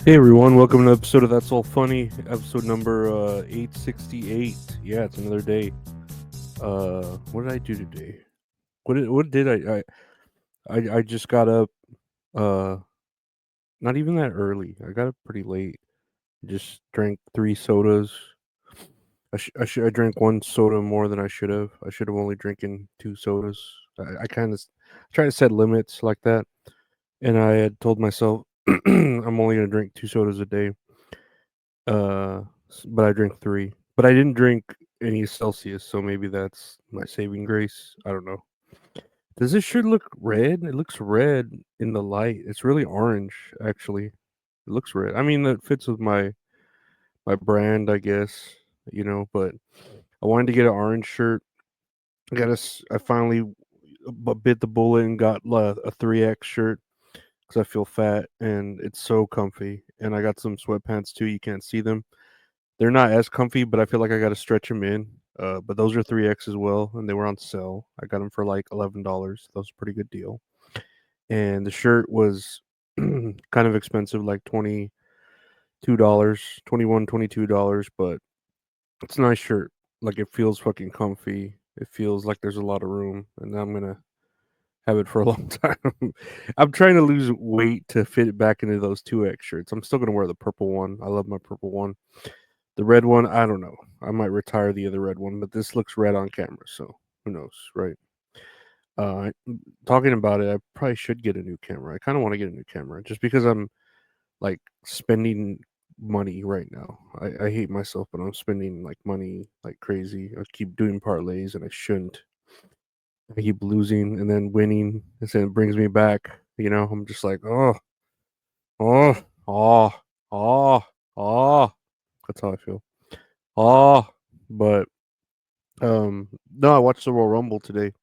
Hey everyone, welcome to an episode of That's All Funny, episode number 868. Yeah, it's another day. What did I do today? What did I just got up uh not even that early. I got up pretty late. Just drank 3 sodas. I drank 1 soda more than I should have. I should have only drinking 2 sodas. I kind of try to set limits like that, and I had told myself I'm only going to drink 2 sodas a day. But I drank 3. But I didn't drink any Celsius, so maybe that's my saving grace. I don't know. Does this shirt look red? It looks red in the light. It's really orange, actually. It looks red. I mean, that fits with my brand, I guess. But I wanted to get an orange shirt. I finally bit the bullet and got a 3X shirt because I feel fat and it's so comfy. And I got some sweatpants too. You can't see them. They're not as comfy, but I feel like I gotta stretch them in. But those are 3X as well, and they were on sale. I got them for like $11. That was a pretty good deal. And the shirt was kind of expensive, like $22, 21, $22, but it's a nice shirt. Like it feels fucking comfy. It feels like there's a lot of room, and I'm gonna have it for a long time. I'm trying to lose weight to fit it back into those 2X shirts. I'm still gonna wear the purple one. I love my purple one. The red one, I don't know. I might retire the other red one, but this looks red on camera, so who knows, right? Uh, Talking about it, I probably should get a new camera. I kind of want to get a new camera just because I'm like spending money right now. I hate myself, but I'm spending like money like crazy. I keep doing parlays and I shouldn't. I keep losing and then winning, and then it brings me back. I'm just like, oh, oh, oh, oh. That's how I feel. Oh, but no, I watched the Royal Rumble today.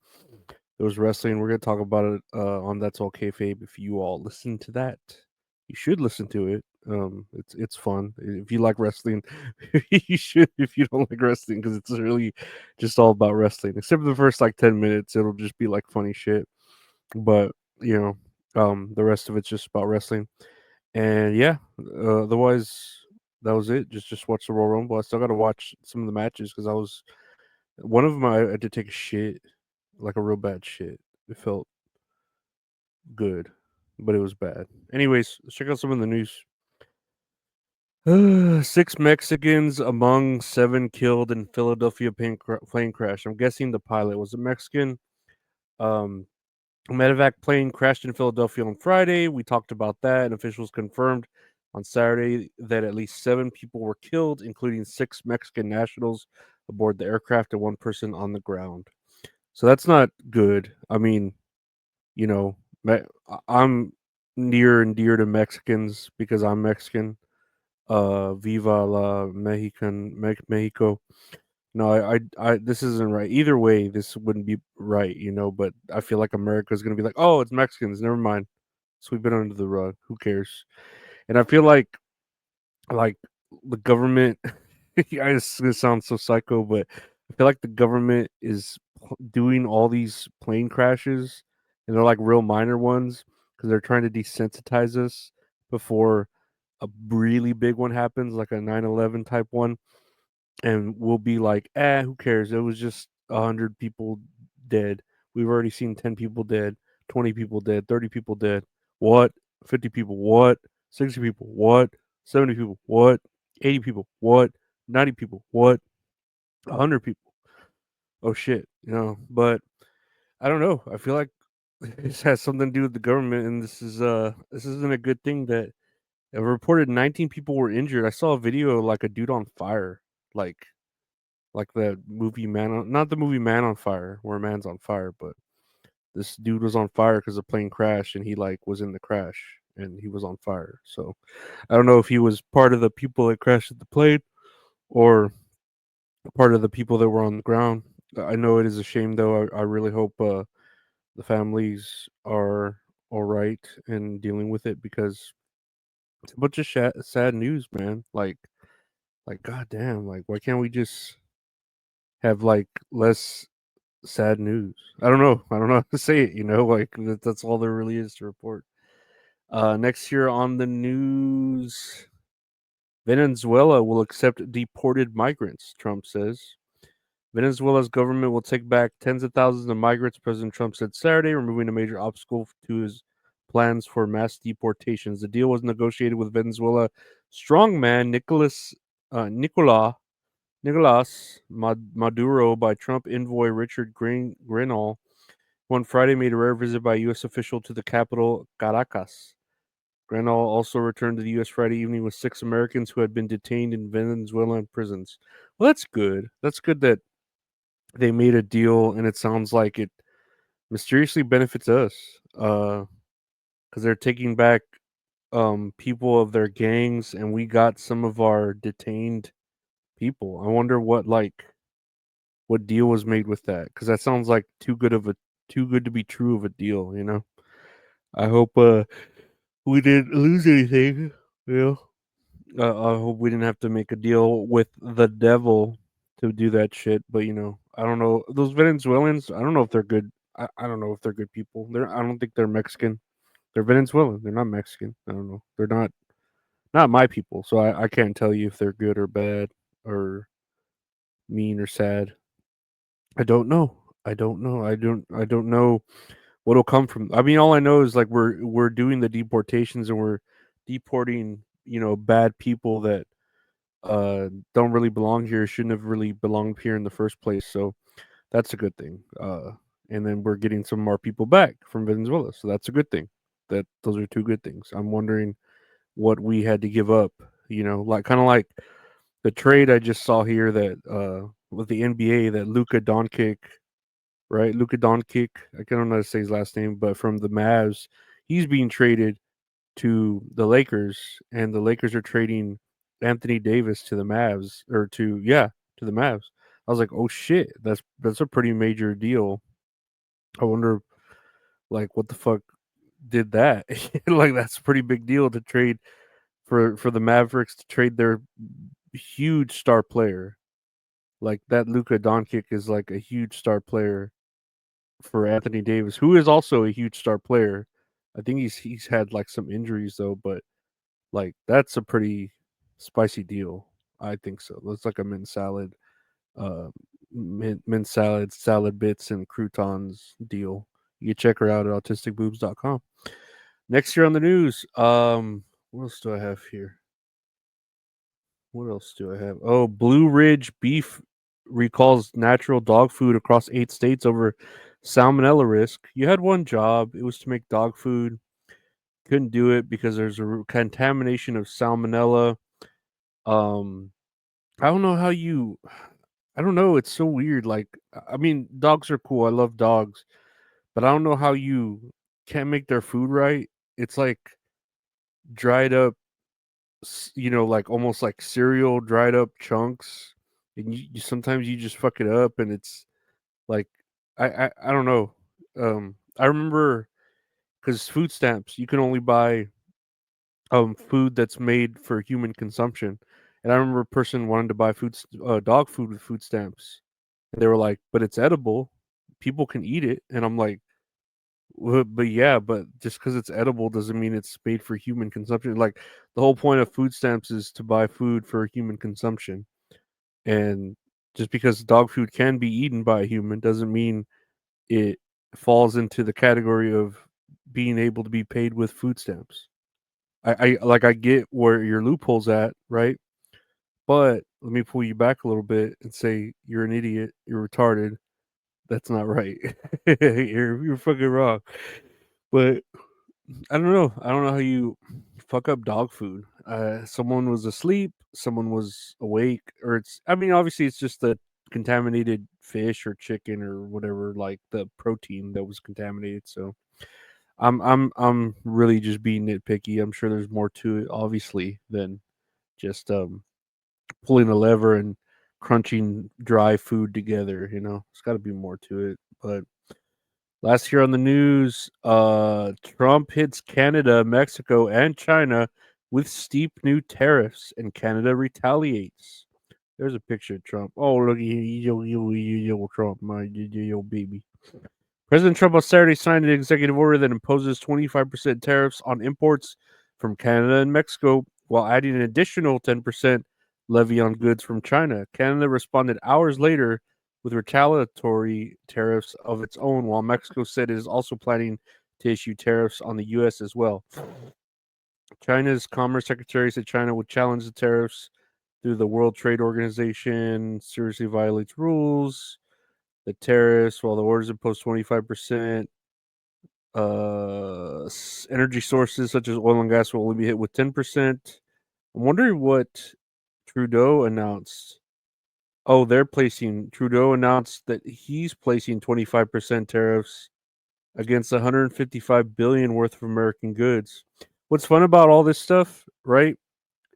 It was wrestling. We're gonna talk about it on That's All Kayfabe. If you all listen to that, you should listen to it. It's fun. If you like wrestling, you should. If you don't like wrestling, because it's really just all about wrestling. Except for the first like 10 minutes, it'll just be like funny shit. But you the rest of it's just about wrestling. And yeah, otherwise that was it. Just watch the Royal Rumble. I still got to watch some of the matches because I was one of them. I had to take a shit, like a real bad shit. It felt good, but it was bad. Anyways, let's check out some of the news. 6 Mexicans among 7 killed in Philadelphia plane crash. I'm guessing the pilot was a Mexican. Um, a medevac plane crashed in Philadelphia on Friday. We talked about that, and officials confirmed on Saturday that at least 7 people were killed, including 6 Mexican nationals aboard the aircraft and 1 person on the ground. So that's not good. I mean, you know, I'm near and dear to Mexicans because I'm Mexican. Viva la Mexico. No, this isn't right. Either way, this wouldn't be right, but I feel like America's going to be like, oh, it's Mexicans. Never mind. Sweep it under the rug. Who cares? And I feel like the government, it's going to sound so psycho, but I feel like the government is doing all these plane crashes and they're like real minor ones because they're trying to desensitize us before a really big one happens, like a 9/11 type one, and we'll be like, who cares? It was just 100 people dead. We've already seen 10 people dead, 20 people dead, 30 people dead. What? 50 people? What? 60 people? What? 70 people? What? 80 people? What? 90 people? What? 100 people? Oh shit! But I don't know. I feel like this has something to do with the government, and this isn't a good thing. That it reported 19 people were injured. I saw a video of, like, a dude on fire, like the movie not the movie Man on Fire, where a man's on fire, but this dude was on fire because the plane crashed, and he like was in the crash, and he was on fire. So I don't know if he was part of the people that crashed the plane or part of the people that were on the ground. I know it is a shame, though. I really hope the families are all right and dealing with it because it's a bunch of sad news, man. Like goddamn, like why can't we just have like less sad news? I don't know. I don't know how to say it. Like that's all there really is to report. Next here on the news, Venezuela will accept deported migrants, Trump says. Venezuela's government will take back tens of thousands of migrants, President Trump said Saturday, removing a major obstacle to his plans for mass deportations. The deal was negotiated with Venezuela strongman Nicolas Maduro by Trump envoy Richard Grenell, who on Friday made a rare visit by a U.S. official to the capital, Caracas. Grenell also returned to the U.S. Friday evening with 6 Americans who had been detained in Venezuelan prisons. Well, that's good. That's good that they made a deal, and it sounds like it mysteriously benefits us, because they're taking back people of their gangs, and we got some of our detained people. I wonder what deal was made with that, because that sounds like too good to be true of a deal. I hope we didn't lose anything. You know, I hope we didn't have to make a deal with the devil to do that shit. But I don't know those Venezuelans. I don't know if they're good. I don't know if they're good people. I don't think they're Mexican. They're Venezuelan. They're not Mexican. I don't know. They're not my people. So I can't tell you if they're good or bad or mean or sad. I don't know. I don't know. I don't know what'll come from. I mean, all I know is like we're doing the deportations and we're deporting bad people that don't really belong here, shouldn't have really belonged here in the first place. So that's a good thing. And then we're getting some more people back from Venezuela, so that's a good thing. Those are two good things. I'm wondering what we had to give up. Like kind of like the trade I just saw here that with the NBA that Luka Doncic, right? Luka Doncic, I don't know how to say his last name, but from the Mavs, he's being traded to the Lakers, and the Lakers are trading Anthony Davis to the Mavs, or to the Mavs. I was like, oh shit, that's a pretty major deal. I wonder, like, what the fuck did that? Like, that's a pretty big deal to trade for the Mavericks to trade their huge star player. Like that, Luka Doncic is like a huge star player for Anthony Davis, who is also a huge star player. I think he's had like some injuries though, but like that's a pretty spicy deal. I think so. Looks like a mint salad, uh, mint salad, salad bits, and croutons deal. You can check her out at autisticboobs.com. Next year on the news, what else do I have here? What else do I have? Oh, Blue Ridge Beef recalls natural dog food across 8 states over salmonella risk. You had one job; it was to make dog food. Couldn't do it because there's a contamination of salmonella. Um, I don't know how you. I don't know. It's so weird. Like, I mean, dogs are cool. I love dogs, but I don't know how you can't make their food right. It's like dried up, like almost like cereal, dried up chunks, and sometimes you just fuck it up, and it's like I don't know. I remember because food stamps, you can only buy food that's made for human consumption. And I remember a person wanted to buy dog food with food stamps, and they were like, "But it's edible, people can eat it." And I'm like, well, "But yeah, but just because it's edible doesn't mean it's made for human consumption." Like the whole point of food stamps is to buy food for human consumption, and just because dog food can be eaten by a human doesn't mean it falls into the category of being able to be paid with food stamps. I get where your loophole's at, right? But let me pull you back a little bit and say you're an idiot, you're retarded. That's not right. You're fucking wrong. But I don't know. I don't know how you fuck up dog food. Someone was asleep, someone was awake, or it's. I mean, obviously, it's just the contaminated fish or chicken or whatever, like the protein that was contaminated. So I'm really just being nitpicky. I'm sure there's more to it, obviously, than just pulling a lever and crunching dry food together. It's got to be more to it. But last year on the news, Trump hits Canada, Mexico, and China with steep new tariffs, and Canada retaliates. There's a picture of Trump. Oh, look, yo, Trump, my yo baby. President Trump on Saturday signed an executive order that imposes 25% tariffs on imports from Canada and Mexico, while adding an additional 10% levy on goods from China. Canada responded hours later with retaliatory tariffs of its own, while Mexico said it is also planning to issue tariffs on the U.S. as well. China's Commerce Secretary said China would challenge the tariffs through the World Trade Organization, seriously violates rules. The tariffs, while the orders impose 25%, energy sources such as oil and gas will only be hit with 10%. I'm wondering what Trudeau announced. Oh, Trudeau announced that he's placing 25% tariffs against 155 billion worth of American goods. What's fun about all this stuff, right?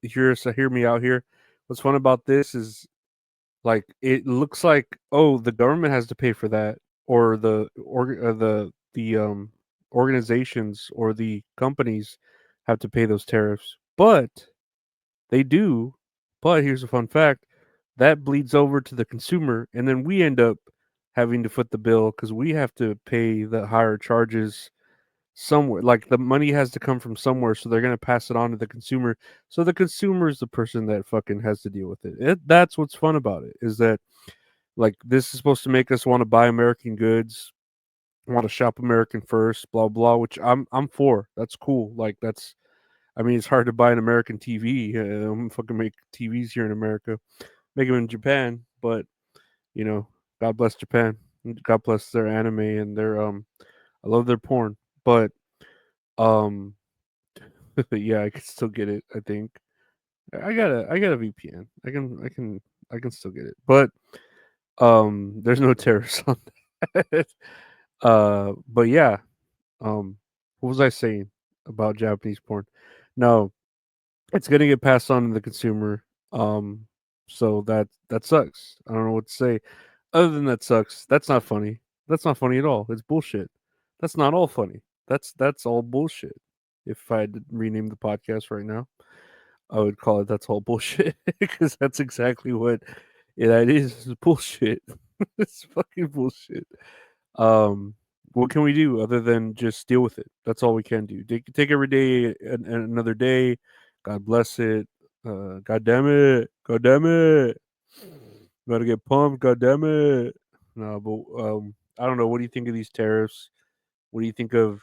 Hear me out here. What's fun about this is like it looks like, oh, the government has to pay for that, or the organizations or the companies have to pay those tariffs. But they do. But here's a fun fact: that bleeds over to the consumer, and then we end up having to foot the bill because we have to pay the higher charges somewhere. Like the money has to come from somewhere, so they're gonna pass it on to the consumer. So the consumer is the person that fucking has to deal with it. That's what's fun about it, is that like this is supposed to make us want to buy American goods, want to shop American first, blah blah. Which I'm for. That's cool. Like that's. I mean, it's hard to buy an American TV. I'm fucking make TVs here in America, make them in Japan. But you know, God bless Japan. God bless their anime and their I love their porn. But um yeah, I can still get it. I think I got a VPN. I can still get it. But there's no tariffs on that. But yeah, what was I saying about Japanese porn? No, it's gonna get passed on to the consumer. Um, so that sucks. I don't know what to say. Other than that sucks. That's not funny. That's not funny at all. It's bullshit. That's not all funny. That's all bullshit. If I had to rename the podcast right now, I would call it "That's All Bullshit" because that's exactly what it is. It's bullshit. It's fucking bullshit. Um, what can we do other than just deal with it? That's all we can do. Take every day and another day. God bless it. God damn it. God damn it. Gotta get pumped. God damn it. No, but I don't know. What do you think of these tariffs? What do you think of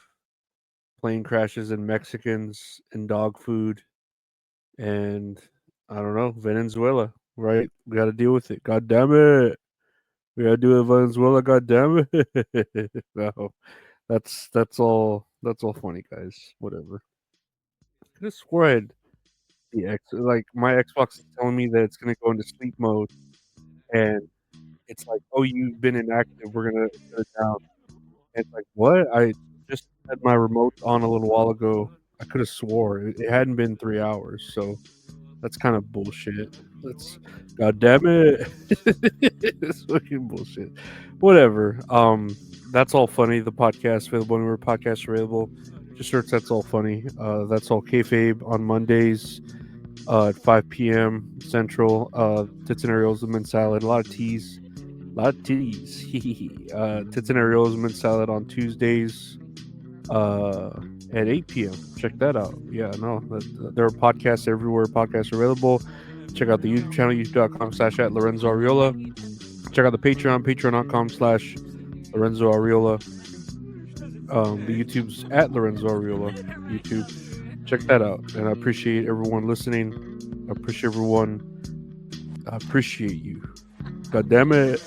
plane crashes and Mexicans and dog food and I don't know, Venezuela? Right? We got to deal with it. God damn it. We gotta do it, Venezuela. God damn it. No, that's all funny, guys. Whatever. I could have swore I had like my Xbox is telling me that it's gonna go into sleep mode, and it's like, oh, you've been inactive. We're gonna shut it down. And it's like, what? I just had my remote on a little while ago. I could have swore it hadn't been 3 hours, so that's kind of bullshit. That's God damn it. It's fucking bullshit. Whatever. That's all funny. The podcast available anywhere podcasts are available. Just search That's All Funny. That's all kayfabe on Mondays at 5 p.m. Central. Tits and areolas with mint salad. A lot of teas. A lot of titties. Tits and areolas with mint salad on Tuesdays at 8 p.m. Check that out. Yeah, no, there are podcasts everywhere. Podcasts are available. Check out the YouTube channel, youtube.com/@ Lorenzo Ariola. Check out the Patreon, patreon.com/Lorenzo Ariola. The YouTube's at Lorenzo Ariola. YouTube. Check that out. And I appreciate everyone listening. I appreciate everyone. I appreciate you. God damn it.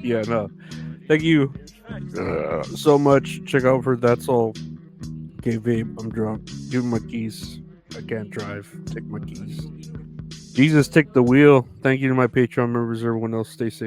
Yeah, no. Thank you so much. Check out for That's All. Okay, vape. I'm drunk. Give me my keys. I can't drive. Take my keys. Jesus, take the wheel. Thank you to my Patreon members. Everyone else, stay safe.